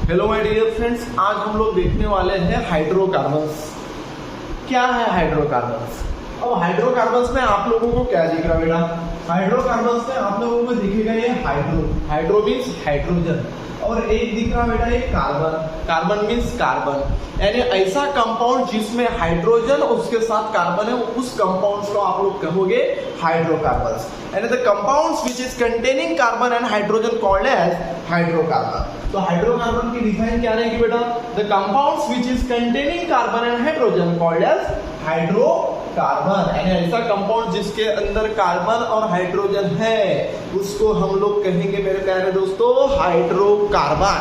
Hello my dear friends, आज हम लोग देखने वाले हैं हाइड्रोकार्बन्स। क्या है हाइड्रोकार्बन्स? अब हाइड्रोकार्बन्स में आप लोगों को क्या दिख रहा है बेटा? हाइड्रोकार्बन्स में आप लोगों को दिखेगा ये हाइड्रो मीन्स हाइड्रोजन, और एक दिख रहा बेटा ये कार्बन मीन्स कार्बन, यानी ऐसा कंपाउंड जिसमें हाइड्रोजन उसके साथ कार्बन है, उस कंपाउंड्स को आप लोग कहोगे हाइड्रोकार्बन्स। यानी the compounds which is containing carbon and hydrogen called as hydrocarbon. तो हाइड्रोकार्बन की डिफाइन क्या रहेगी बेटा? The compounds which is containing carbon and hydrogen called as hydrocarbon. यानी ऐसा कंपाउंड जिसके अंदर कार्बन और हाइड्रोजन है उसको हम लोग कहेंगे मेरे प्यारे दोस्तों हाइड्रोकार्बन।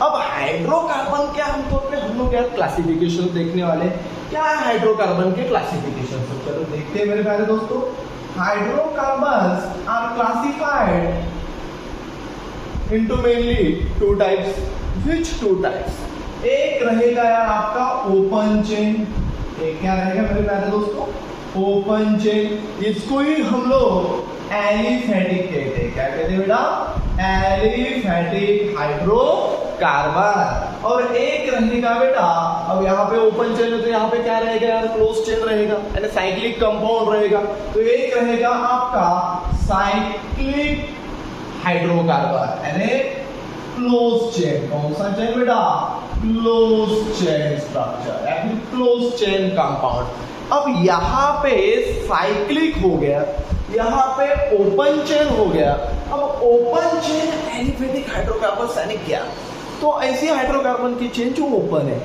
अब हाइड्रोकार्बन क्या आमतौर पे हम लोग यार क्लासिफिकेशन देखने वाले, क्या है हाइड्रोकार्बन के क्लासिफिकेशन? चलो देखते हैं मेरे प्यारे दोस्तों। Hydrocarbons are classified into mainly two types. Which two types? एक रहेगा यार आपका ओपन चेन। एक क्या रहेगा मेरे प्यारे दोस्तों? Open chain. इसको ही हम लोग एलिफेटिक कहते हैं। क्या कहते हैं बेटा? Aliphatic hydrocarbon. और एक रहेगा बेटा, अब यहाँ पे ओपन चेन है तो यहाँ पे क्या रहेगा यार? क्लोज चेन रहेगा, यानी साइक्लिक कंपाउंड रहेगा। तो एक रहेगा आपका साइक्लिक हाइड्रोकार्बन यानी क्लोज चेन। कौन सा चेन बेटा? क्लोज चेन स्ट्रक्चर या फिर क्लोज चेन कंपाउंड। अब यहाँ पे साइक्लिक हो गया, यहाँ पे ओपन चेन हो गया। अब ओपन चेन एलिफेटिक हाइड्रोकार्बन यानी क्या? तो ऐसी हाइड्रोकार्बन की चेन जो ओपन है,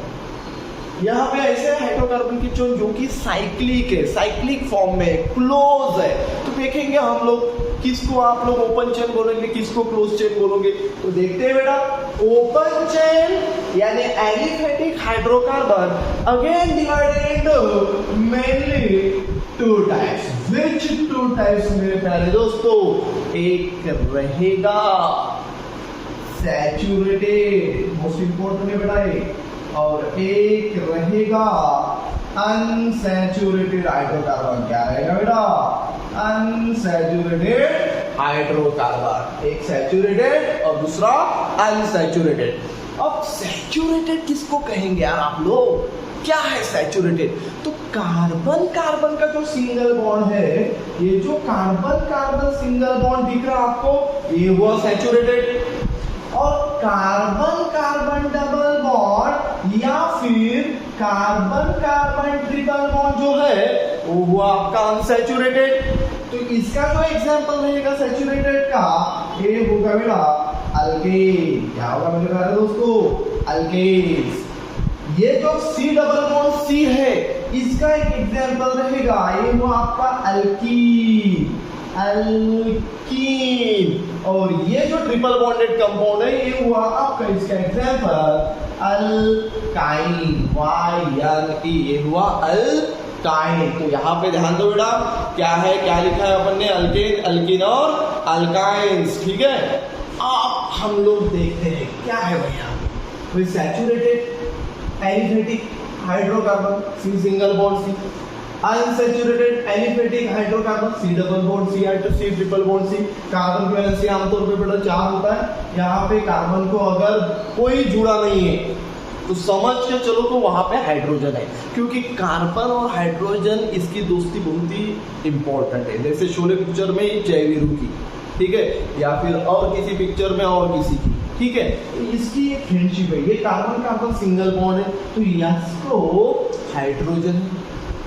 यहाँ पे ऐसे हाइड्रोकार्बन की चेन जो कि साइक्लिक है, साइक्लिक फॉर्म में क्लोज है। तो देखेंगे हम लोग किसको आप लोग ओपन चेन बोलेंगे, किसको क्लोज चेन बोलोगे। तो देखते हैं बेटा, ओपन चेन यानी aliphatic hydrocarbon again divided into mainly two types. Which two types मेरे प्यारे दोस्तों? एक रहेगा सैचुरेटेड, मोस्ट इंपोर्टेंट है बेटा ये, और एक रहेगा अनसैचुरेटेड हाइड्रोकार्बन। क्या रहेगा बेटा? Unsaturated hydrocarbon. एक सैचुरेटेड और दूसरा अनसैचुरेटेड। अब सैचुरेटेड किसको कहेंगे यार आप लोग? क्या है सैचुरेटेड? तो कार्बन कार्बन का जो सिंगल बॉन्ड है, ये जो कार्बन कार्बन सिंगल बॉन्ड दिख रहा है आपको, ये हुआ सैचुरेटेड। और कार्बन कार्बन डबल बॉन्ड या फिर कार्बन कार्बन ट्रिपल बॉन्ड जो है वो हुआ आपका अनसैचुरेटेड। तो इसका जो एग्जांपल रहेगा सैचुरेटेड का, ये होगा बेटा अल्केन। क्या होगा मेरे प्यारे दोस्तों? अल्केन्स। ये जो सी डबल बॉन्ड सी है, इसका एक एग्जांपल रहेगा, ये हुआ आपका अल्कीन। अल्कीन। और ये जो ट्रिपल बॉन्डेड कंपाउंड है, ये हुआ आपका इसका एग्जांपल अल्काइन। YNE, ये हुआ अल्काइन। तो यहाँ पे ध्यान दो बेटा, क्या है, क्या लिखा है अपन ने? अल्केन, अल्कीन और अल्काइंस। ठीक है। अब हम लोग देखते हैं क्या है भैया। तो saturated aliphatic hydrocarbon C single bond C, unsaturated aliphatic hydrocarbon C double bond C I to C triple bond C. कार्बन की वैलेंसी आमतौर पे बेटा 4 होता है। यहाँ पे कार्बन को अगर कोई जुड़ा नहीं है तो समझ के चलो तो वहां पे हाइड्रोजन है, क्योंकि कार्बन और हाइड्रोजन इसकी दोस्ती बहुत ही इंपॉर्टेंट है। जैसे शोले पिक्चर में जय वीरू की, ठीक है, या फिर और किसी पिक्चर में और किसी की, ठीक है, इसकी एक फ्रेंडशिप है। ये कार्बन कार्बन सिंगल बॉन्ड है, तो इसको हाइड्रोजन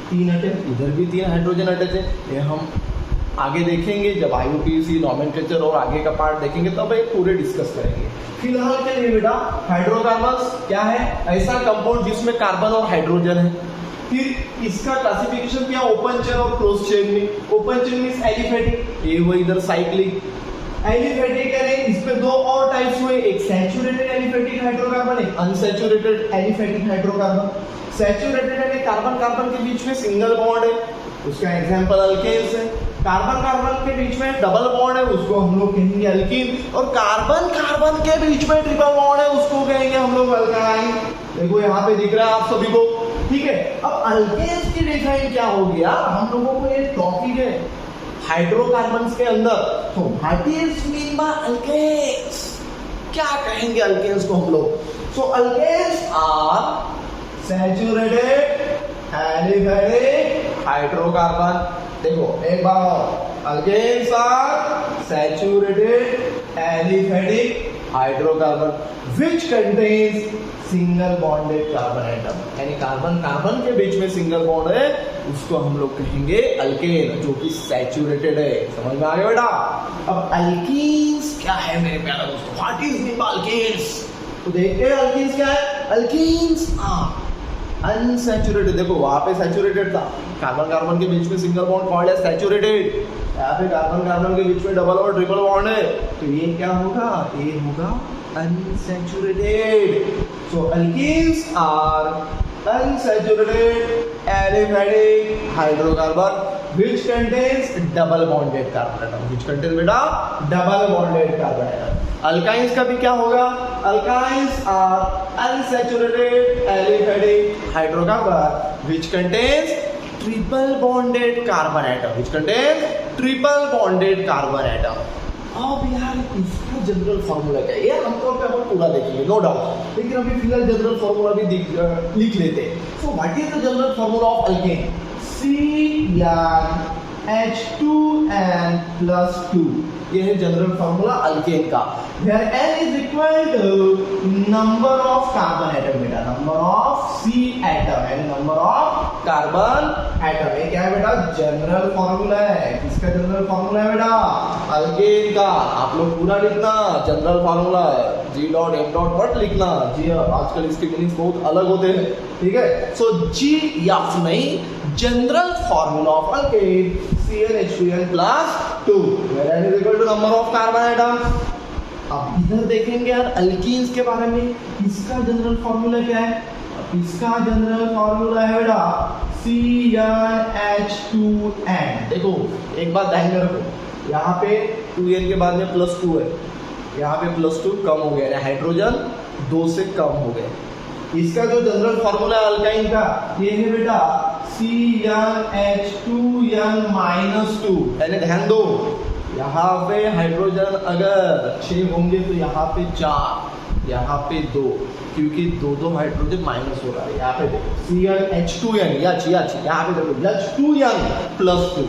3 अटैच, इधर भी 3 हाइड्रोजन अटैच है। ये हम आगे देखेंगे जब IUPAC नॉमेनक्लेचर और आगे का पार्ट देखेंगे तब ये पूरे डिस्कस करेंगे। फिलहाल के लिए बेटा हाइड्रोकार्बन्स क्या है? ऐसा कंपाउंड जिसमें कार्बन और हाइड्रोजन है। फिर इसका क्लासिफिकेशन क्या? ओपन चेन और क्लोज चेन में। ओपन चेन मींस एलिफेटिक, ये हुआ इधर साइक्लिक। एलिफेटिक यानी इसमें 2 और टाइप्स हुए, एक सैचुरेटेड एलिफेटिक हाइड्रोकार्बन, एक अनसैचुरेटेड एलिफेटिक हाइड्रोकार्बन। सैचुरेटेड यानी कार्बन कार्बन के बीच में सिंगल बॉन्ड है, उसका एग्जांपल अल्केन्स है। कार्बन कार्बन के बीच में डबल बॉन्ड है, उसको हम लोग कहेंगे अल्कीन। और कार्बन कार्बन के बीच में ट्रिपल बॉन्ड है, उसको कहेंगे हम लोग अल्काइन। देखो यहाँ पे दिख रहा है आप सभी को, ठीक है। अब अल्केन्स की डिफाइन क्या होगी यार? हम लोगों को ये टॉपिक है हाइड्रोकार्बन्स के अंदर। तो what is mean by alkanes? क्या कहेंगे अल्केन्स को हम लोग? So alkanes are saturated aliphatic hydrocarbon. देखो एक बार और, alkanes are saturated aliphatic hydrocarbon which contains single bonded carbon atom, यानी कार्बन कार्बन के बीच में सिंगल बॉन्ड है, उसको हम लोग कहेंगे अल्केन, जो कि सैचुरेटेड है। समझ में आ गया बेटा? अब अल्कीन्स क्या है मेरे प्यारे दोस्तों? What is mean by alkanes? तो देखते हैं अल्कीन्स क्या है। Alkenes are unsaturated. देखो वहां पे सैचुरेटेड था, कार्बन कार्बन के बीच में सिंगल बॉन्ड कॉल्ड है सैचुरेटेड। यहाँ पे कार्बन कार्बन के बीच में डबल और ट्रिपल बॉन्ड है, तो ये क्या होगा? ये होगा unsaturated. So alkenes are unsaturated aliphatic hydrocarbon which contains double bonded carbon atom. Which contains बेटा double bonded carbon atom. Alkynes का भी क्या होगा? Alkynes are unsaturated aliphatic hydrocarbon which contains triple bonded carbon atom. Which contains triple bonded carbon atom. अब यार इसका general formula क्या है? ये आमतौर पे अपन पूरा देखेंगे नो डाउट, लेकिन अभी फिलहाल जनरल फॉर्मूला भी लिख लेते हैं। So what is the general formula of alkane? CnH2n+2, ये है जनरल फॉर्मूला अल्केन का। Where n is equal to number of carbon atom बेटा, number of C atom and number of carbon atom. ये क्या है बेटा? जनरल फॉर्मूला है। किसका जनरल फॉर्मूला है बेटा? अल्केन का। आप लोग पूरा लिखना, जनरल फॉर्मूला है, G.M. मत लिखना जी, आजकल इसके मीनिंग्स बहुत अलग होते हैं, ठीक है? सो GF नहीं, general formula of alkane CnH2n+2 where n is equal to number of carbon atoms। अब इधर देखेंगे यार अल्कीन्स के बारे में, इसका जनरल फॉर्मूला क्या है? इसका जनरल फॉर्मूला है बेटा CnH2n। देखो एक बात ध्यान में रखो, यहाँ पे 2n के बाद में +2 है, यहाँ पे +2 कम हो गया, हाइड्रोजन 2 से कम हो गए। इसका जो जनरल फॉर्मूला है अल्काइन का, ये है बेटा CnH2n-2। यानी ध्यान दो, यहाँ पे हाइड्रोजन अगर 6 होंगे तो यहाँ पे 4, यहाँ पे 2, क्योंकि 2 हाइड्रोजन माइनस हो रहा है। यहाँ पे देखो CnH2n, यहाँ पे देखो H2n+2,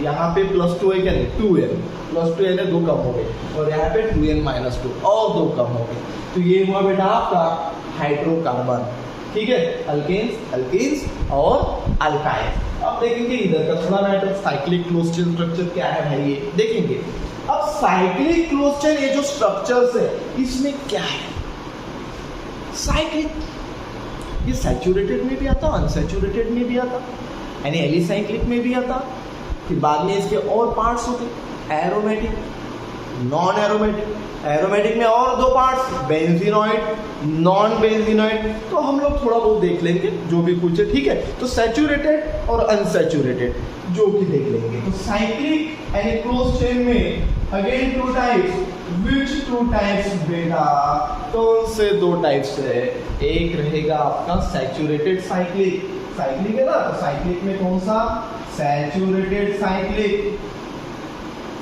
यहाँ पे +2 है क्या? नहीं, 2n +2 है, 2 कम हो गए, और यहाँ पे 2n-2 और 2 कम हो गए, तो ये हुआ बेटा आपका हाइड्रोकार्बन। ठीक है, अल्केन्स और अल्काइन्स। अब देखेंगे इधर का थोड़ा matter, cyclic close chain structure क्या है भाई, ये देखेंगे। अब साइक्लिक क्लोज चेन ये जो स्ट्रक्चर्स है, इसमें क्या है? साइक्लिक, ये सैचुरेटेड में भी आता, अनसैचुरेटेड में भी आता, यानी एलिसाइक्लिक में भी आता। फिर बाद में इसके और पार्ट्स होते, एरोमेटिक, नॉन एरोमेटिक। एरोमेटिक में और 2 पार्ट्स, बेंजीनॉइड, नॉन बेंजीनॉइड। तो हम लोग थोड़ा बहुत देख लेंगे जो भी कुछ है, ठीक है? तो सैचुरेटेड और अनसैचुरेटेड जो कि देख लेंगे। तो साइक्लिक यानी क्लोज चेन में अगेन 2 टाइप्स। विच 2 टाइप्स बेटा? कौन से 2 टाइप्स है? एक रहेगा आपका सैचुरेटेड साइक्लिक, साइक्लिक है ना, तो साइक्लिक में कौन सा? Saturated cyclic.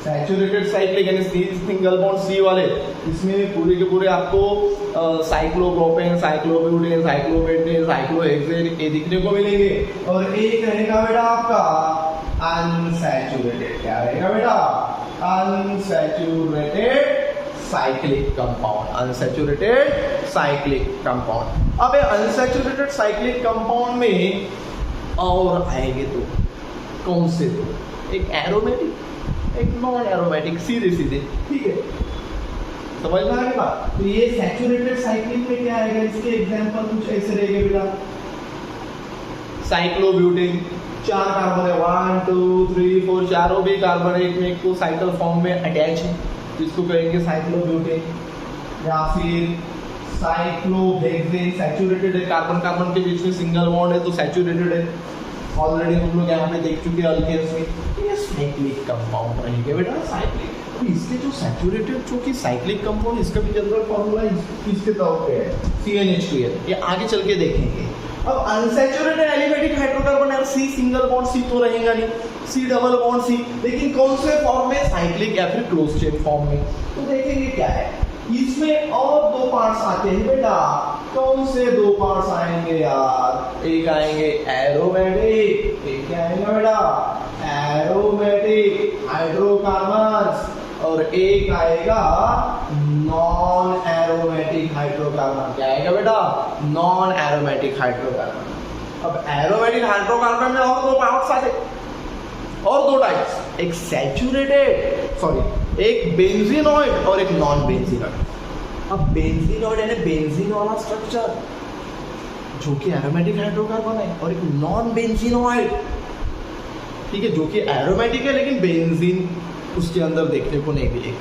सैचुरेटेड साइक्लिक यानी सिंगल बॉन्ड C वाले, इसमें पूरे के पूरे आपको साइक्लोप्रोपेन, साइक्लोब्यूटेन, साइक्लोपेंटेन, साइक्लोहेक्सेन ये दिखने को मिलेंगे। और एक रहेगा बेटा आपका अनसैचुरेटेड। क्या रहेगा बेटा? Unsaturated cyclic compound, unsaturated cyclic compound. अब ये अनसैचुरेटेड साइक्लिक कंपाउंड में और आएंगे तो कौन से? एक एरोमेटिक, एक नॉन एरोमेटिक, सीधे सीधे, ठीक है? समझ में आ गई बात? तो ये सैचुरेटेड साइक्लिक में क्या आएगा? इसके एग्जांपल कुछ ऐसे रहेंगे बेटा। साइक्लोब्यूटेन, 4 कार्बन है, 1 2 3 4, चारों भी कार्बन एक में एक को साइकिल फॉर्म में अटैच है, जिसको कहेंगे साइक्लोब्यूटेन। या फिर साइक्लोहेक्सेन, सैचुरेटेड है, कार्बन कार्बन के बीच में सिंगल बॉन्ड है तो सैचुरेटेड है। ऑलरेडी हम लोग यहाँ पे देख चुके हैं अल्केन्स में। ये साइक्लिक कंपाउंड रहेंगे बेटा, साइक्लिक। तो इसके जो सैचुरेटेड जो कि साइक्लिक कंपाउंड, इसका भी जनरल फॉर्मूला इसके तौर पे है CnH2n। ये आगे चल के देखेंगे। अब अनसैचुरेटेड एलिफेटिक हाइड्रोकार्बन है, C सिंगल बॉन्ड C तो रहेगा नहीं, C डबल बॉन्ड C, लेकिन कौन से फॉर्म में? साइक्लिक या फिर क्लोज चेन फॉर्म में। तो देखेंगे क्या है। इसमें और दो पार्ट्स आते हैं बेटा। कौन से दो पार्ट्स आएंगे यार? एक आएंगे एरोमेटिक, एक क्या आएगा बेटा? एरोमेटिक हाइड्रोकार्बन्स, और एक आएगा नॉन एरोमेटिक हाइड्रोकार्बन। क्या आएगा बेटा? Non aromatic hydrocarbon. अब एरोमेटिक हाइड्रोकार्बन में और दो पार्ट्स आते, और दो टाइप्स, एक सैचुरेटेड सॉरी एक बेंजीनॉइड और एक नॉन बेंजीनॉइड। अब बेंजीनॉइड यानी बेंजीन वाला स्ट्रक्चर जो कि एरोमेटिक हाइड्रोकार्बन है, और एक नॉन बेंजीनॉइड, ठीक है, जो कि एरोमेटिक है लेकिन बेंजीन उसके अंदर देखने को नहीं मिलेगी।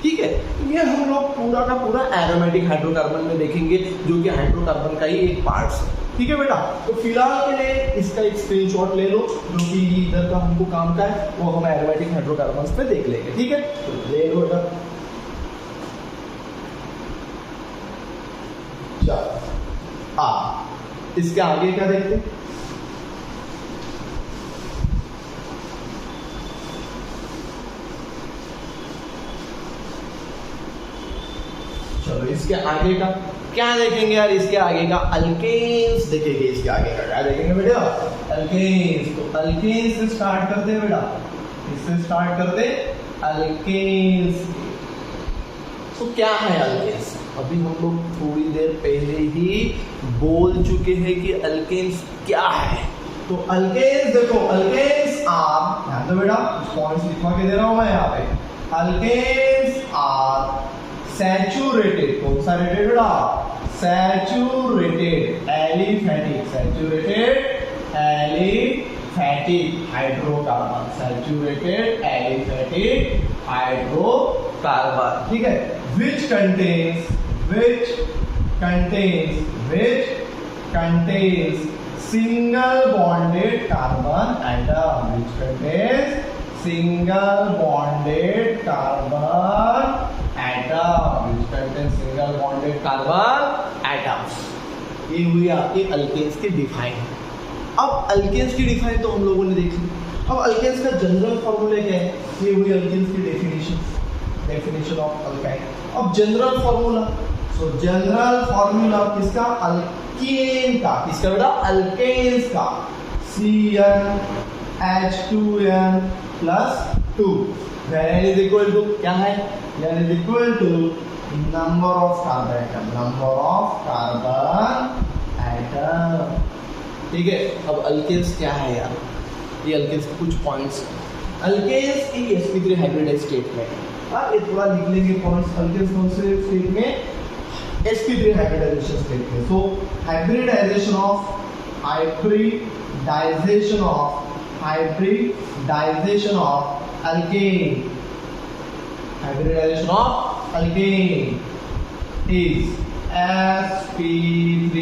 ठीक है, ये हम लोग पूरा का पूरा एरोमेटिक हाइड्रोकार्बन में देखेंगे, जो कि हाइड्रोकार्बन का ही एक पार्ट है। ठीक है बेटा, तो फिलहाल के लिए इसका एक स्क्रीनशॉट ले लो, जो कि इधर का हमको काम का है, वो हम एरोमेटिक हाइड्रोकार्बन्स पे देख लेंगे। ठीक है, तो ले लो बेटा। चलो इसके आगे क्या देखते हैं? चलो इसके आगे का क्या देखेंगे यार? इसके आगे का अल्केन्स देखेंगे। इसके आगे का क्या देखेंगे बेटा? अल्केन्स। तो अल्केन्स से स्टार्ट करते हैं बेटा, इससे स्टार्ट करते अल्केन्स। तो क्या है अल्केन्स? अभी हम लोग थोड़ी देर पहले ही बोल चुके हैं कि अल्केन्स क्या है। तो अल्केन्स देखो, अल्केन्स आप ध्यान दो बेटा, पॉइंट्स लिखवा के दे रहा हूं मैं यहाँ पे। अल्केन्स आर सैचुरेटेड, कौन सा रेटेड बेटा? Saturated aliphatic, saturated aliphatic hydrocarbon, saturated aliphatic hydrocarbon. ठीक है, which contains single bonded carbon atom, which contains single bonded carbon atom, which contains single bonded carbon atoms। ये हुई आपकी अल्केन्स की define. अब अल्केन्स की डिफाइन तो हम लोगों ने देख ली। अब अल्केन्स का जनरल फॉर्मूला क्या है? ये हुई अल्केन्स की डेफिनेशन ऑफ अल्काइन। अब जनरल फॉर्मूला, सो जनरल फॉर्मूला किसका? अल्केन का। किसका बेटा? अल्केन्स का। CnH2n + 2 n is equal to क्या है? n is equal to number of carbon atom। ठीक है, अब अल्केन्स क्या है यार? ये अल्केन्स के कुछ पॉइंट्स। अल्केन्स की sp3 हाइब्रिडाइज्ड स्टेट में, ये थोड़ा लिख लेंगे पॉइंट्स। अल्केन्स कौन से स्टेट में? sp3 हाइब्रिडाइजेशन स्टेट में। So hybridization of alkane, hybridization of alkane is sp3।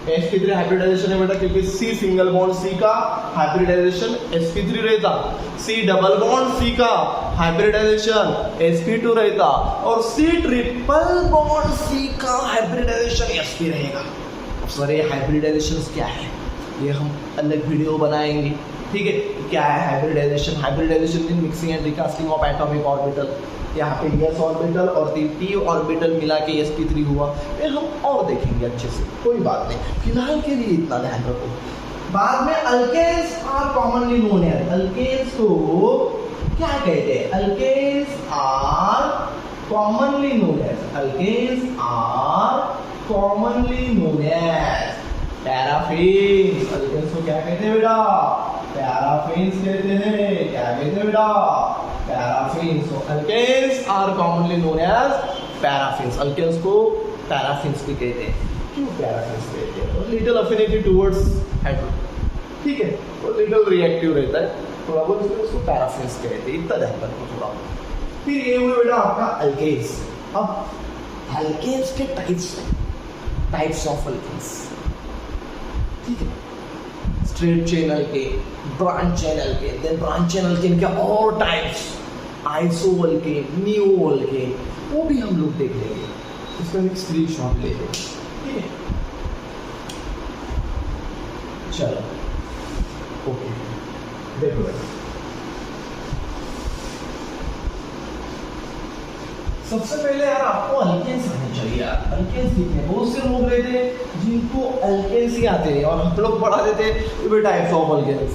sp3 hybridization है बेटा, क्योंकि C सिंगल बॉन्ड C का हाइब्रिडाइजेशन sp3 रहता, C डबल बॉन्ड C का हाइब्रिडाइजेशन sp2 रहता, और C ट्रिपल बॉन्ड C का हाइब्रिडाइजेशन sp रहेगा। सर ये हाइब्रिडाइजेशन क्या है? ये हम अलग वीडियो बनाएंगे। ठीक है, क्या है hybridization? Hybridization mean mixing and recasting of atomic orbital. यहाँ पे s ऑर्बिटल और p ऑर्बिटल मिला के sp3 हुआ। फिर हम और देखेंगे अच्छे से, कोई बात नहीं, फिलहाल के लिए इतना ध्यान रखो। बाद में alkanes are commonly known as, alkanes को क्या कहते हैं? Alkanes are commonly known as, alkanes are commonly known as paraffins. Alkanes को क्या कहते हैं बेटा? पैराफिन्स कहते हैं। क्या कहते हैं बेटा? Paraffins. So alkanes are commonly known as paraffins. Alkanes को पैराफिन्स भी कहते हैं। क्यों पैराफिन्स कहते हैं? लिटिल अफिनिटी टुवर्ड्स हाइड्रोजन, ठीक है, वो लिटिल रिएक्टिव रहता है थोड़ा बहुत, इसलिए उसको पैराफिन्स कहते हैं। इतना ध्यान रखो थोड़ा। फिर ये हुए बेटा आपका अल्केन्स। अब अल्केन्स के टाइप्स ऑफ अल्केन्स, ठीक है, straight chain alkane, branch chain alkane, then branch chain alkane के और types, iso alkane, neo alkane, वो भी हम लोग देख लेंगे। इसका एक स्क्रीनशॉट ले लो, ठीक है। चलो ओके, देखो सबसे पहले यार आपको अल्केन्स आने चाहिए यार, अल्केन्स लिखने बहुत से लोग रहते हैं जिनको अल्केन्स ही आते हैं और हम लोग पढ़ा देते हैं types of alkanes,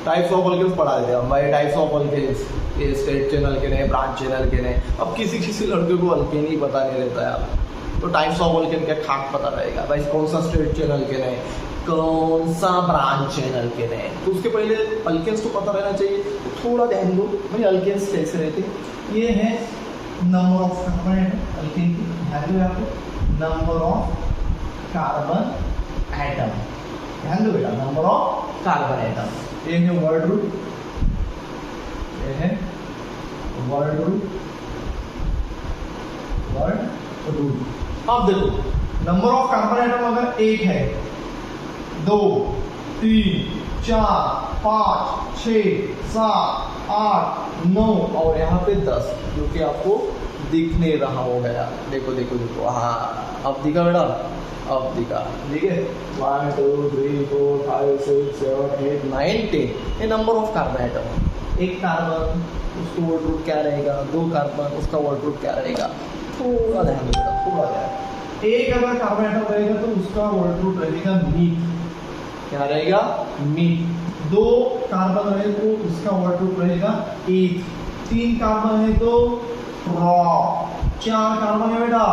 types of alkanes पढ़ा देते हैं हम भाई, टाइप्स ऑफ अल्केन्स, ये स्ट्रेट चेन अल्केन है, ब्रांच चेन अल्केन है। अब किसी लड़के को अल्केन ही पता नहीं रहता यार, तो टाइप्स ऑफ अल्केन क्या खाक पता रहेगा भाई, कौन सा स्ट्रेट चेन अल्केन है, कौन सा ब्रांच चेन अल्केन है, तो उसके पहले अल्केन्स तो पता रहना चाहिए। तो थोड़ा ध्यान दो भाई अल्केन्स कैसे रहते हैं। ये है number of carbon atom, alkane की ध्यान दो यहाँ पे, नंबर ऑफ कार्बन एटम, ध्यान दो बेटा, नंबर ऑफ कार्बन एटम। ये है वर्ड रूट, ये है वर्ड रूट, वर्ड रूट। अब देखो नंबर ऑफ कार्बन एटम अगर 1 है, 2, 3, 4, 5, 6, 7, 8, 9 और यहाँ पे 10, जो कि आपको दिख नहीं रहा हो गया। देखो देखो देखो, हाँ अब दिखा बेटा, अब दिखा, ठीक है। 1 2 3 4 5 6 7 8 9 10 ये नंबर ऑफ कार्बन एटम। एक कार्बन उसको वर्ड रूट क्या रहेगा, 2 कार्बन उसका वर्ड रूट क्या रहेगा, थोड़ा ध्यान देगा, थोड़ा ध्यान। एक अगर कार्बन एटम रहेगा तो उसका वर्ड रूट रहेगा मीथ, क्या रहेगा, मीथ। 2 कार्बन रहे तो उसका वर्ड रूट रहेगा ईथ, 3 कार्बन है तो प्रो, 4 कार्बन है बेटा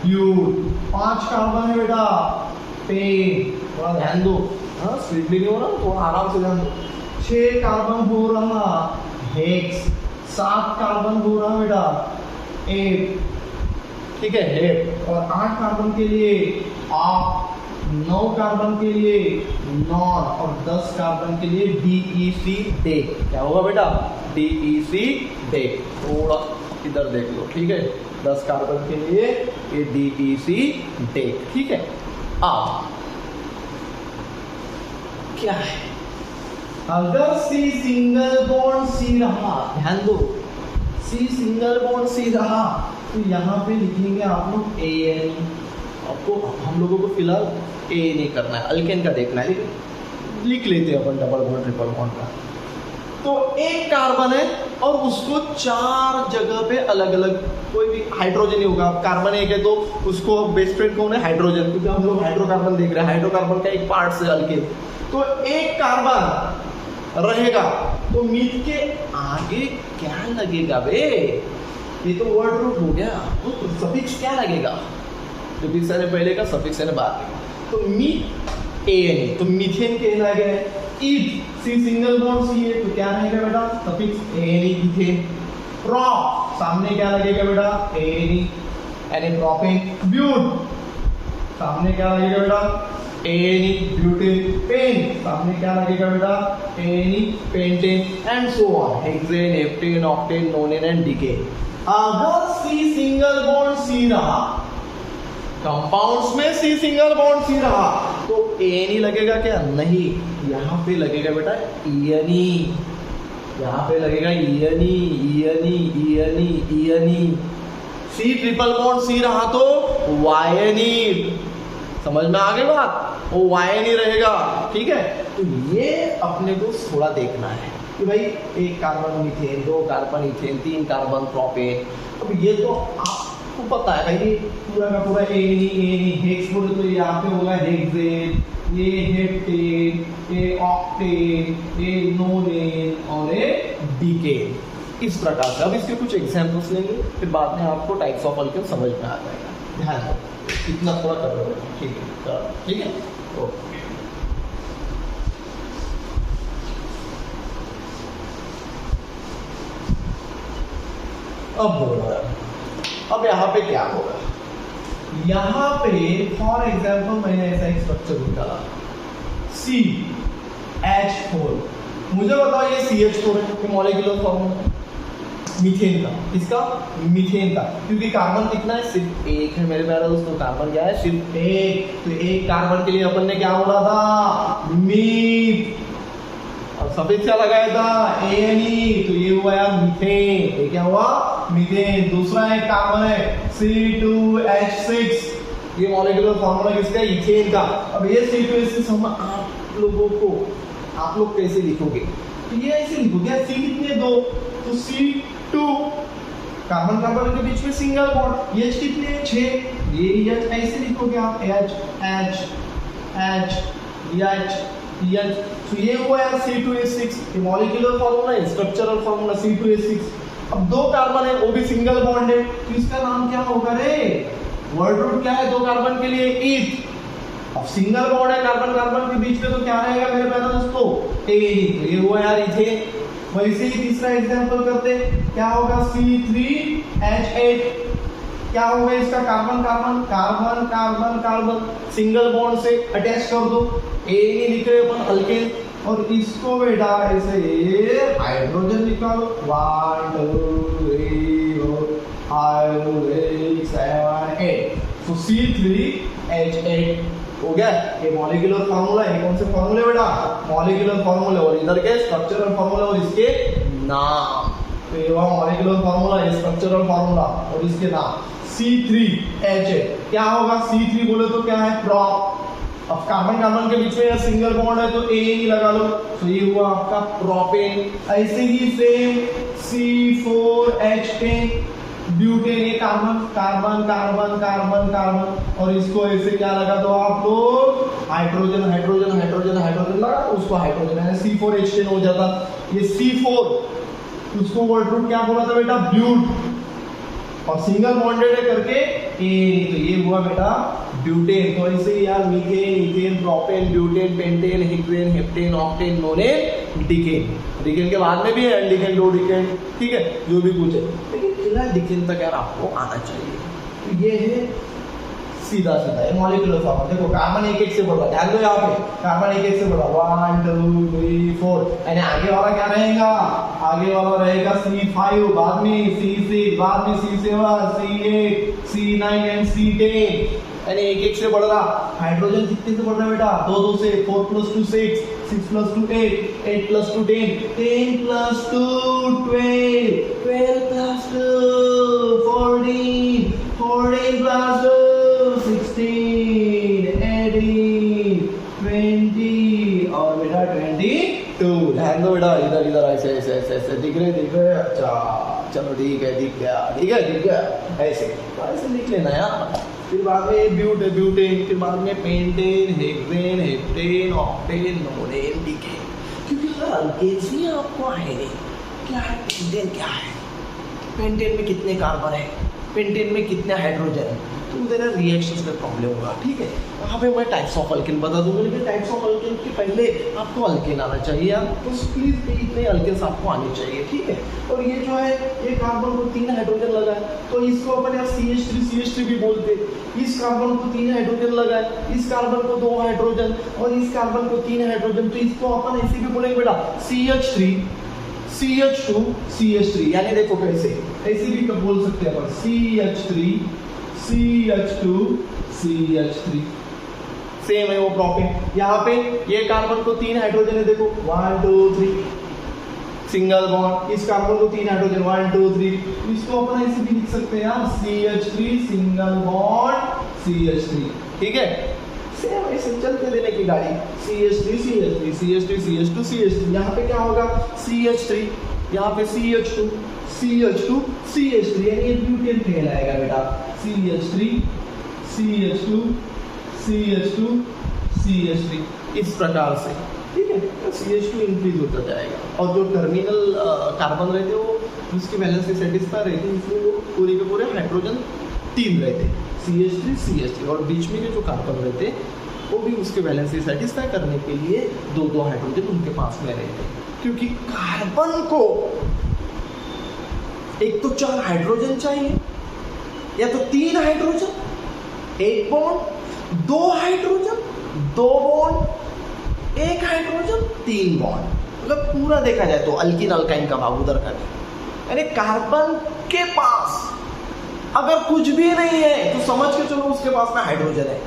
ब्यूट, 5 कार्बन है बेटा पेन, थोड़ा ध्यान दो, हाँ स्पीडली नहीं हो रहा, थोड़ा आराम से ध्यान दो। 6 कार्बन हो रहा हेक्स, 7 कार्बन हो रहा बेटा 8, ठीक है हेप, और 8 कार्बन के लिए आप, 9 कार्बन के लिए नॉन और 10 कार्बन के लिए DEC डे। क्या होगा बेटा, DEC डे। थोड़ा इधर देख लो, ठीक है, 10 कार्बन के लिए ये DEC डे, ठीक है। अब क्या है, अगर C सिंगल बॉन्ड C रहा, ध्यान दो, C सिंगल बॉन्ड C रहा तो यहाँ पे लिखेंगे आप लोग AN। आपको हम लोगों को फिलहाल ए नहीं करना है, अल्केन का देखना है, लेकिन लिख लेते हैं अपन डबल बॉन्ड ट्रिपल बॉन्ड का। तो एक कार्बन है और उसको 4 जगह पे अलग अलग, कोई भी हाइड्रोजन ही होगा। कार्बन एक है तो उसको बेस्ट फ्रेंड कौन है, हाइड्रोजन, क्योंकि हम लोग हाइड्रोकार्बन देख रहे हैं, हाइड्रोकार्बन का एक पार्ट से अल्केन। तो एक कार्बन रहेगा तो मीथ के आगे क्या लगेगा बे, ये तो वर्ड रूट हो गया, तो सफिक्स क्या लगेगा, सफिक्स है पहले का, सफिक्स है बाद में। तो मीथ AN, तो मीथेन कहलाया गया है। ईथ C सिंगल बॉन्ड C है तो क्या रहेगा बेटा, सफिक्स AN, इथेन। प्रोप सामने क्या लगेगा बेटा, AN, यानी प्रोपेन। ब्यूट सामने क्या लगेगा बेटा, AN, ब्यूटेन। पेन सामने क्या लगेगा बेटा, AN, pentane, and so on, hexane, heptane, octane, nonane एंड डिकेन। अगर C सिंगल बॉन्ड C रहा, कंपाउंड्स में C सिंगल बॉन्ड C रहा तो AN लगेगा क्या, नहीं, यहाँ पे लगेगा बेटा ENE, यहाँ पे लगेगा ENE, ENE, ENE, ENE। C triple bond C रहा तो YNE, समझ में आ गई बात, वो YNE रहेगा, ठीक है। तो ये अपने को थोड़ा देखना है कि भाई एक carbon methane, 2 carbon ethane, 3 carbon propane. अब ये तो आपको पता है भाई, पूरा का पूरा ANE हेक्स बोले तो यहाँ पे होगा हेक्सेन, ये हेप्टेन, ये ऑक्टेन, ये नोनेन और ये डिकेन, इस प्रकार से। अब इसके कुछ एग्जांपल्स लेंगे, फिर बाद में आपको टाइप्स ऑफ अल्केन समझ में आ जाएगा। ध्यान दो, इतना थोड़ा कर लो, ठीक है, ठीक है, ओके। अब बोलो, अब यहाँ पे क्या होगा, यहाँ पे फॉर एग्जाम्पल मैंने ऐसा एक स्ट्रक्चर निकाला CH4। मुझे बताओ ये CH4 है, ये मॉलिक्यूलर फॉर्मूला मीथेन का, इसका मीथेन का, क्योंकि कार्बन कितना है, सिर्फ एक है मेरे प्यारे दोस्तों, कार्बन क्या है, सिर्फ एक। तो एक कार्बन के लिए अपन ने क्या बोला था, मीथ, और सफिक्स क्या लगाया था, ANE, तो ये हुआ यार मीथेन, ये क्या हुआ, मीथेन। दूसरा एक कार्बन है C2H6, ये मॉलिक्यूलर फॉर्मूला किसका, इथेन का। अब ये C2H6 हम आप लोगों को, आप लोग कैसे लिखोगे, तो ये ऐसे लिखोगे, C कितने, 2, तो C2 कार्बन कार्बन के बीच में सिंगल बॉन्ड, H कितने 6, ये H ऐसे लिखोगे आप H H H H H। तो ये हुआ यार C2H6, ये मॉलिक्यूलर फार्मूला है, स्ट्रक्चरल फार्मूला C2H6। अब दो कार्बन है वो भी सिंगल बॉन्ड है, तो इसका नाम क्या होगा रे? वर्ड रूट क्या है दो कार्बन के लिए? ईथ। अब सिंगल बॉन्ड है कार्बन कार्बन के बीच में तो क्या रहेगा मेरे प्यारे दोस्तों? एथेन। तो ये हुआ यार इथेन। वैसे ही तीसरा एग्जांपल करते, क्या होगा? C3H8। क्या होगा इसका? Carbon carbon carbon carbon carbon single bond से अटैच कर दो, ए नहीं लिख रहे अपन अल्केन, और इसको बेटा ऐसे हाइड्रोजन निकालो, 1 2 3 4 5 6 7 8। तो C3H8 हो गया। ये मॉलिक्यूलर फार्मूला है। कौन से फार्मूले बेटा? मॉलिक्यूलर फार्मूले, और इधर के स्ट्रक्चरल फार्मूला और इसके नाम। तो ये वह मॉलिक्यूलर फार्मूला, ये स्ट्रक्चरल फार्मूला और इसके नाम। C3H8 क्या होगा? C3 बोले तो क्या है? प्रोप। अब कार्बन कार्बन के बीच में सिंगल बॉन्ड है तो ए ही लगा लो, तो ये हुआ आपका प्रोपेन। ऐसे ही सेम C4H10 ब्यूटेन, ये carbon carbon carbon carbon carbon, और इसको ऐसे क्या लगा दो आप लोग? हाइड्रोजन हाइड्रोजन हाइड्रोजन हाइड्रोजन लगा, उसको हाइड्रोजन है C4H10 हो जाता। ये C4 उसको वर्ड रूट क्या बोला था बेटा? ब्यूट। और सिंगल बॉन्डेड है करके ए, तो ये हुआ बेटा ब्यूटेन। तो ऐसे यार methane ethane propane butane pentane hexane heptane octane nonane decane. Decane के बाद में भी है एल्डिकेन डोडिकेन, ठीक है, जो भी कुछ है, लेकिन फिलहाल डिकेन तक यार आपको आना चाहिए। तो ये है सीधा सीधा ये मॉलिक्यूलर फॉर्मूला। देखो कार्बन एक एक से बढ़ रहा है, ध्यान दो यहाँ पे, कार्बन एक एक से बढ़ रहा है, 1 2 3 4, यानी आगे वाला क्या रहेगा? आगे वाला रहेगा C5, बाद में C6, बाद में C7, C8, C9 and C10, यानी एक एक से बढ़ रहा। हाइड्रोजन कितने से बढ़ रहा है बेटा? 2 2 से, 4 + 2 6, 6 + 2 8, 8 + 2 10, 10 + 2 12, 12 + 2 14, 14 + 2 16, 18, 20 और बेटा 22। ध्यान दो बेटा, इधर इधर ऐसे ऐसे ऐसे ऐसे दिख रहे? अच्छा चलो ठीक है, दिख गया, ठीक है, दिख गया, ऐसे तो ऐसे लिख लेना यार। फिर बाद में ब्यूटेन, फिर बाद में pentane hexane heptane octane nonane decane. क्योंकि यार अल्केन्स ही आपको आए नहीं, क्या है पेंटेन, क्या है पेंटेन में कितने कार्बन है, पेंटेन में कितने हाइड्रोजन है, तो मेरा रिएक्शंस में प्रॉब्लम होगा, ठीक है। वहाँ पे मैं टाइप्स ऑफ अल्केन बता दूंगा, लेकिन टाइप्स ऑफ अल्केन के पहले आपको अल्केन आना चाहिए यार, तो प्लीज इतने अल्केन्स आपको आने चाहिए, ठीक है। और ये जो है ये कार्बन को 3 हाइड्रोजन लगा है, तो इसको अपन यार CH3 भी बोलते। इस कार्बन को 3 हाइड्रोजन लगा है, इस कार्बन को 2 हाइड्रोजन और इस कार्बन को 3 हाइड्रोजन, तो इसको अपन ऐसे भी बोलेंगे बेटा CH3 CH2 CH3, यानी देखो कैसे ऐसे भी बोल सकते हैं अपन CH3 CH2 CH3। सेम है वो प्रोपेन। यहाँ पे ये कार्बन को 3 हाइड्रोजन है, देखो 1 2 3 सिंगल बॉन्ड, इस कार्बन को 3 हाइड्रोजन 1 2 3, इसको अपन ऐसे भी लिख सकते हैं यार CH3 सिंगल बॉन्ड CH3, ठीक है। सेम ऐसे चलते देने की गाड़ी CH3 CH3 CH3 CH2 CH3। यहाँ पे क्या होगा? CH3, यहाँ पे CH2 CH2 CH3, यानी ये ब्यूटेन कहलाएगा बेटा CH3 CH2 CH2 CH3, इस प्रकार से, ठीक है। तो CH2 इंक्रीज होता जाएगा, और जो टर्मिनल कार्बन रहते वो उसकी वैलेंस से सेटिस्फाई रहती है, इसलिए वो पूरे के पूरे हाइड्रोजन 3 रहते CH3 CH3, और बीच में के जो कार्बन रहते वो भी उसके वैलेंस से सेटिस्फाई करने के लिए 2 हाइड्रोजन उनके पास में रहते, क्योंकि कार्बन को एक तो 4 हाइड्रोजन चाहिए, या तो 3 hydrogen 1 bond, 2 hydrogen 2 bond, 1 hydrogen 3 bond. अगर पूरा देखा जाए तो अल्किन अल्काइन का भाग उधर का, यानी कार्बन के पास अगर कुछ भी नहीं है तो समझ के चलो उसके पास में हाइड्रोजन है।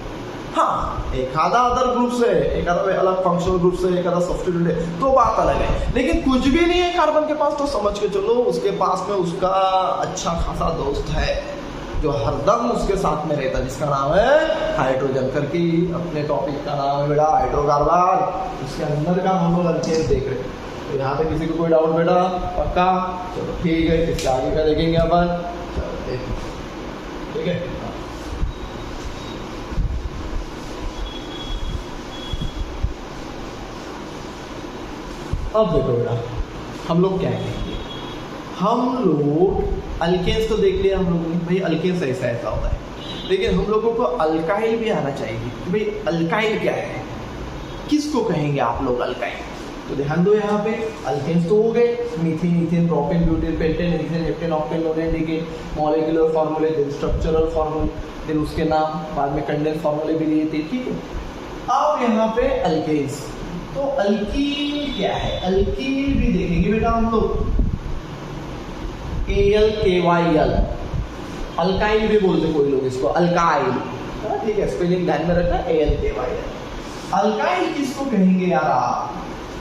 हाँ, एक आधा अदर ग्रुप से, एक आधा अलग फंक्शनल ग्रुप से, एक आधा सब्स्टिट्यूट है, तो बात अलग है, लेकिन कुछ भी नहीं है कार्बन के पास तो समझ के चलो उसके पास में उसका अच्छा खासा दोस्त है जो हरदम उसके साथ में रहता है, जिसका नाम है हाइड्रोजन। करके अपने टॉपिक का नाम है बेटा हाइड्रोकार्बन, उसके अंदर का हम लोग अल्केन देख रहे हैं। तो यहाँ पे किसी को कोई डाउट बेटा? पक्का? चलो ठीक है, इसके आगे का देखेंगे अपन। चलो देखो, ठीक है। अब देखो बेटा, हम लोग क्या कहेंगे? हम लोग अल्केन्स तो देख लिया हम लोगों ने, भाई अल्केन्स ऐसा ऐसा होता है, लेकिन हम लोगों को अल्काइल भी आना चाहिए कि भाई अल्काइल क्या है, किसको कहेंगे आप लोग अल्काइल? तो ध्यान दो, यहाँ पे अल्केन्स तो हो गए, methane, ethane, propane, butane, pentane, hexane, heptane, octane, nonane, decane, molecular formulae, then structural formulae, then उसके नाम, बाद में कंडेंस फार्मूले भी दिए थे, ठीक है। अब यहाँ पे अल्केन्स, तो अल्कील क्या है? अल्कील भी देखेंगे बेटा हम लोग, ALKYL, अल्काइल भी बोलते कोई लोग इसको, अल्काइल, ठीक है, स्पेलिंग ध्यान में रखना, ALKYL। अल्काइल किसको कहेंगे यार आप?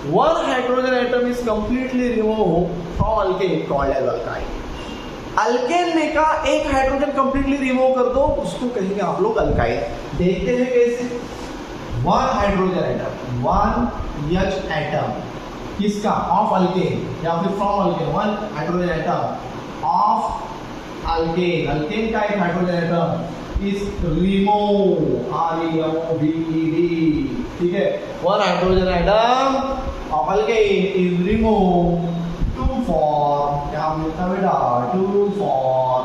One hydrogen atom is completely remove from alkane called as alkyl. Alkane में का एक हाइड्रोजन कंप्लीटली रिमूव कर दो, उसको कहेंगे आप लोग अल्काइल। देखते हैं कैसे। One hydrogen atom, one H atom किसका? ऑफ अल्केन या फिर from alkane, one hydrogen atom of alkane, alkane का एक hydrogen atom is remove, REMOVED, ठीक है। One hydrogen atom of alkane is remove to form, क्या मिलता बेटा? To form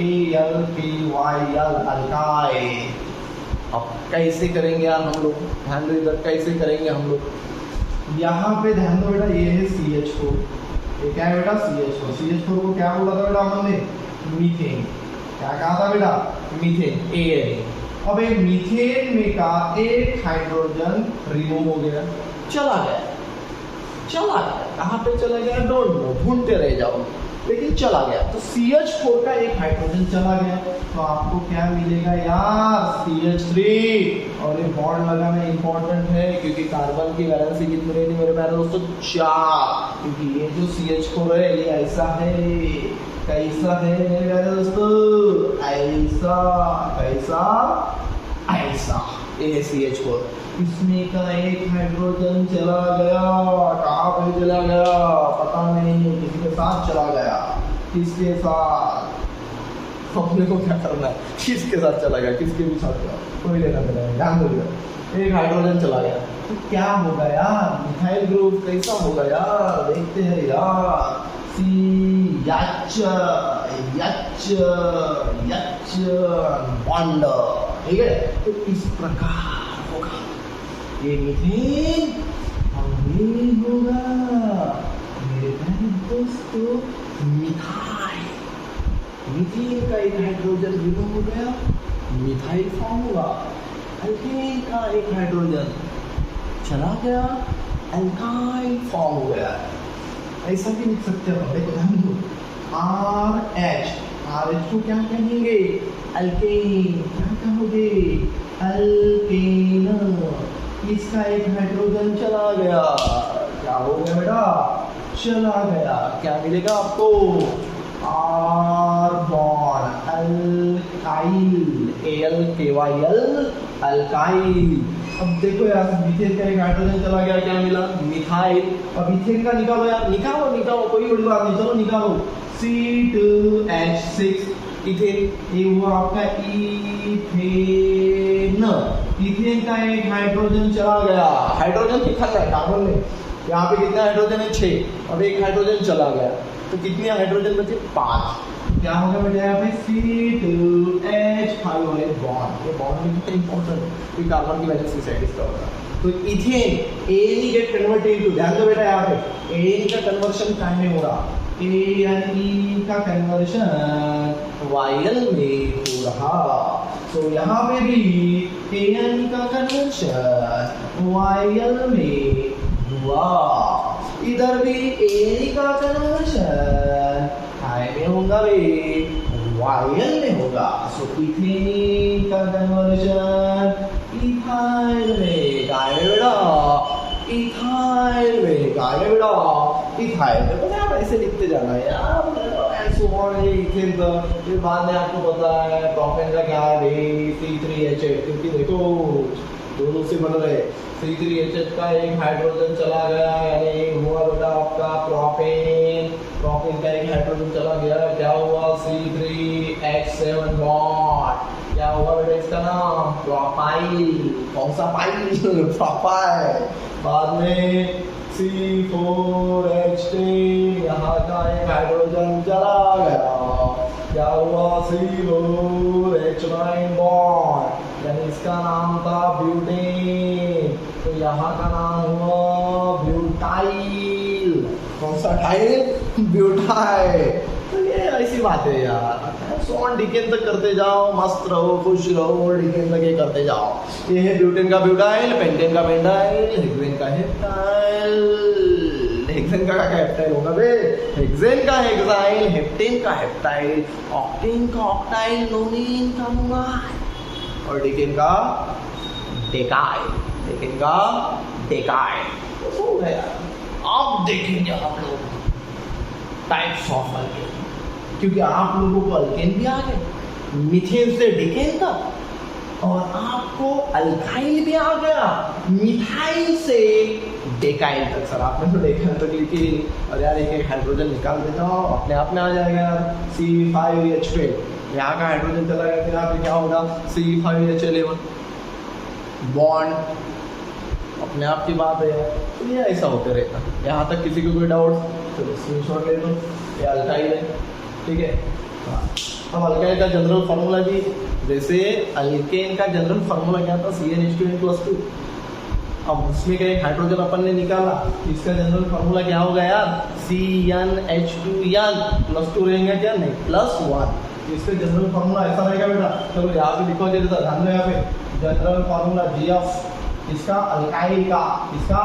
ALKYL, alkyl. अब कैसे करेंगे यार हम लोग? ध्यान दो इधर, कैसे करेंगे हम लोग? यहाँ पे ध्यान दो बेटा, ये है CH4, ये क्या है बेटा? CH4। CH4 को क्या बोला था बेटा हमने? मीथेन। क्या कहा था बेटा? Methane, ANA। अब एक मीथेन में का एक हाइड्रोजन रिमूव हो गया, चला गया, चला गया, कहाँ पे चला गया? डोंट नो, ढूंढते रह जाओ, लेकिन चला गया। तो CH4 का एक हाइड्रोजन चला गया, तो आपको क्या मिलेगा यार? CH3। और ये बॉन्ड लगाना इंपॉर्टेंट है, क्योंकि कार्बन की वैलेंसी कितनी रहेगी मेरे प्यारे दोस्तों? 4, क्योंकि ये जो CH4 है ये ऐसा है, कैसा है मेरे प्यारे दोस्तों? ऐसा, कैसा? ऐसा। ये है CH4। इसमें का एक हाइड्रोजन चला गया, कहाँ पे चला गया? पता नहीं, किसी के साथ चला गया। किसके साथ? अपने को क्या करना है? किसके साथ चला गया, किसके भी साथ चला, कोई लेना देना नहीं, ध्यान दो। एक हाइड्रोजन चला गया, तो क्या होगा यार? मिथाइल ग्रुप कैसा होगा यार? देखते हैं यार। CH बॉन्ड, ठीक है। तो इस प्रकार होगा ये मीथेन और ये होगा मेरे प्यारे दोस्तों मिथाइल। मीथेन का एक हाइड्रोजन रिमूव हो गया, मिथाइल फॉर्म हुआ। अल्केन का एक हाइड्रोजन चला गया, अल्काइल फॉर्म हो गया। ऐसा भी लिख सकते हो, देखो ध्यान दो। RH को क्या कहेंगे? अल्केन। क्या कहोगे? अल्केन। इसका एक हाइड्रोजन चला गया, क्या हो गया बेटा? चला गया। क्या मिलेगा आपको? R bond, alkyl, ALKYL, alkyl. अब देखो यार, मीथेन का एक हाइड्रोजन चला गया, क्या मिला? मिथाइल। अब मीथेन का निकालो यार, निकालो, कोई बड़ी बात नहीं, चलो निकालो। C2H6, इथेन, ये हुआ आपका इथेन। इथेन का एक हाइड्रोजन चला गया, हाइड्रोजन लिखा है कार्बन में, यहाँ पे कितना हाइड्रोजन है? 6। अब एक हाइड्रोजन चला गया, तो कितने हाइड्रोजन बचे? 5। क्या होगा बेटा यहाँ पे? C2H5 और एक बॉन्ड। ये बॉन्ड में कितना इंपॉर्टेंट है, कार्बन की वैलेंस साइड इसका होगा। तो ethane ANE get converted to, ध्यान दो बेटा यहाँ पे, ANE का कन्वर्शन क्या में हो रहा? ANE का कन्वर्शन YL में हो रहा। तो यहाँ पे भी ANE का कन्वर्शन YL में हुआ, इधर भी ANE का कन्वर्शन हाई में होगा भी, YL में होगा। सो इथेन का कन्वर्शन इथाइल में, काय में बेटा? इथाइल में, काय में बेटा? इथाइल में। पता है आप ऐसे लिखते जाना है यार, इथेन का, फिर बाद में आपको पता है प्रोपेन का क्या है? C3H8, क्योंकि देखो दोनों से बन रहे। C3H का एक हाइड्रोजन चला गया, यानी हुआ बेटा आपका प्रोपेन। प्रोपेन का एक हाइड्रोजन चला गया, क्या हुआ? C3H7 bond. क्या हुआ बेटा इसका नाम? प्रोपाइल। कौन सा पाइल? प्रोपाइल। बाद में C4H10, यहाँ का एक हाइड्रोजन चला गया, क्या हुआ? C4H9 बॉन्ड, यानी इसका नाम था ब्यूटेन, तो यहाँ का नाम हुआ ब्यूटाइल। कौन सा टाइल? ब्यूटाइल। तो ये ऐसी बात है यार, सॉन डिकेन तक करते जाओ, मस्त रहो, खुश रहो, डिकेन तक ये करते जाओ। ये है ब्यूटेन का ब्यूटाइल, पेंटेन का पेंटाइल, हेक्सेन का हेप्टाइल। हेक्सेन का क्या हेप्टाइल होगा बे? हेक्सेन का हेक्साइल, हेप्टेन का हेप्टाइल, ऑक्टेन का ऑक्टाइल, नोनेन का नोनाइल, और डिकेन का डेकाइल। डिकेन का डेकाइल। तो हो गया। अब देखेंगे हम लोग टाइप्स ऑफ अल्केन, क्योंकि आप लोगों को अल्केन भी आ गए, मीथेन से डिकेन तक, और आपको अल्काइल भी आ गया, मिथाइल से डेकाइल तक। सर आपने तो डेकाइल तक लिखी, और यार एक हाइड्रोजन निकाल देता हूँ, अपने आप में आ जाएगा यार। C5H12, यहाँ का हाइड्रोजन चला गया, फिर यहाँ पे क्या होगा? C5H11 बॉन्ड, अपने आप की बात है। तो ये ऐसा होते रहता। यहाँ तक किसी को कोई डाउट? चलो स्क्रीनशॉट ले लो, ये अल्काइल है, ठीक है। अब अल्काइल का जनरल फार्मूला भी, जैसे अल्केन का जनरल फार्मूला क्या था? CnH2n+2। अब उसमें का एक हाइड्रोजन अपन ने निकाला, इसका जनरल फार्मूला क्या होगा यार? CnH2n+2 रहेगा क्या? नहीं, +1। इसका जनरल फार्मूला ऐसा रहेगा बेटा। चलो यहाँ पे लिखो, जैसा ध्यान दो, यहाँ पे जनरल फार्मूला GF इसका अल्काइल का, इसका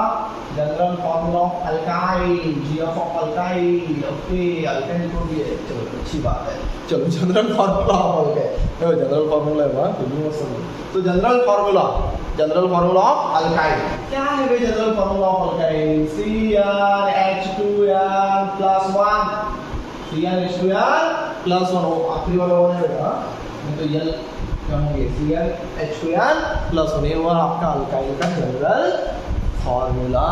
general formula of alkyl, GF of alkyl. Okay, alkyl को भी है, चलो अच्छी बात है। चलो general formula of alkyl, general formula है वहाँ तो जनरल फार्मूला ऑफ अल्काइल क्या है भाई? General formula of alkyl CnH2n+1 हो, आखिरी वाला वन है बेटा, नहीं तो यल क्या होंगे? CnH2n+1 हुआ आपका अल्काइल का जनरल फार्मूला।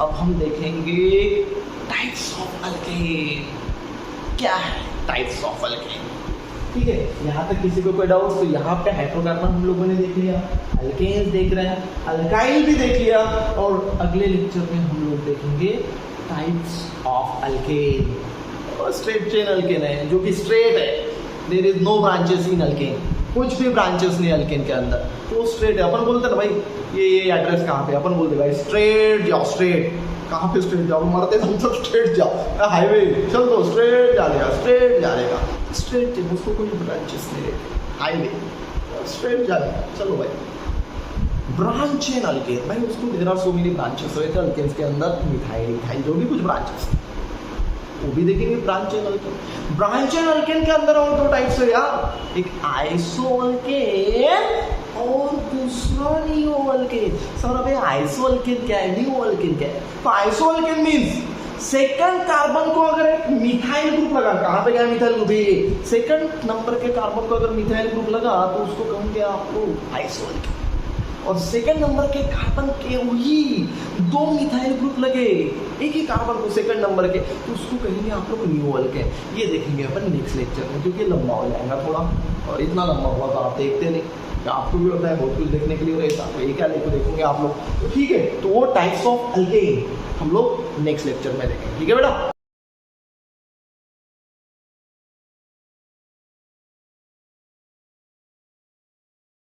अब हम देखेंगे टाइप्स ऑफ अल्केन। क्या है टाइप्स ऑफ अल्केन? ठीक है, यहाँ तक किसी को कोई डाउट? तो यहाँ पे हाइड्रोकार्बन हम लोगों ने देख लिया, अल्केन्स देख रहे हैं, अल्काइल भी देख लिया, और अगले लेक्चर में हम लोग देखेंगे types of alkane. Straight chain alkane है, जो कि स्ट्रेट है, there is no branches in alkane, कुछ भी ब्रांचेस नहीं अल्केन के अंदर, तो स्ट्रेट है। अपन बोलते ना भाई ये एड्रेस कहाँ पे? अपन बोलते भाई स्ट्रेट जाओ। स्ट्रेट कहाँ पे? स्ट्रेट जाओ, मरते हम सब स्ट्रेट जाओ, हाईवे चल दो, स्ट्रेट जाएगा, स्ट्रेट जाएगा, स्ट्रेट, उसको कोई ब्रांचेस नहीं रहते, हाईवे स्ट्रेट जाएगा। चलो भाई ब्रांच चेन अल्केन, भाई उसको there are so many branches रहते हैं अल्केन्स के अंदर, मिथाइल इथाइल जो भी कुछ ब्रांचेस, वो भी देखेंगे। Branch chain alkane, branch chain alkane के अंदर और दो टाइप्स है यार, एक आइसो अल्केन और दूसरा नियो अल्केन। सर अबे आइसो अल्केन क्या है, नियो अल्केन क्या है? तो iso alkane means second carbon को अगर एक मिथाइल ग्रुप लगा, कहाँ पे गया मिथाइल ग्रुप? ये सेकंड नंबर के कार्बन को अगर मिथाइल ग्रुप लगा तो उसको कहेंगे आप लोग आइसो अल्केन। और सेकंड नंबर के कार्बन के वही दो मिथाइल ग्रुप लगे एक ही कार्बन को सेकंड नंबर के, तो उसको कहेंगे आप लोग नियो अल्केन। ये देखेंगे अपन नेक्स्ट लेक्चर में, क्योंकि लंबा हो जाएगा थोड़ा, और इतना लंबा हुआ तो आप देखते नहीं, आपको भी होता है बहुत कुछ देखने के लिए रहता, तो एक क्या लेकर देखेंगे आप लोग, तो ठीक है। तो वो टाइप्स ऑफ अल्केन हम लोग नेक्स्ट लेक्चर में देखेंगे, ठीक है बेटा।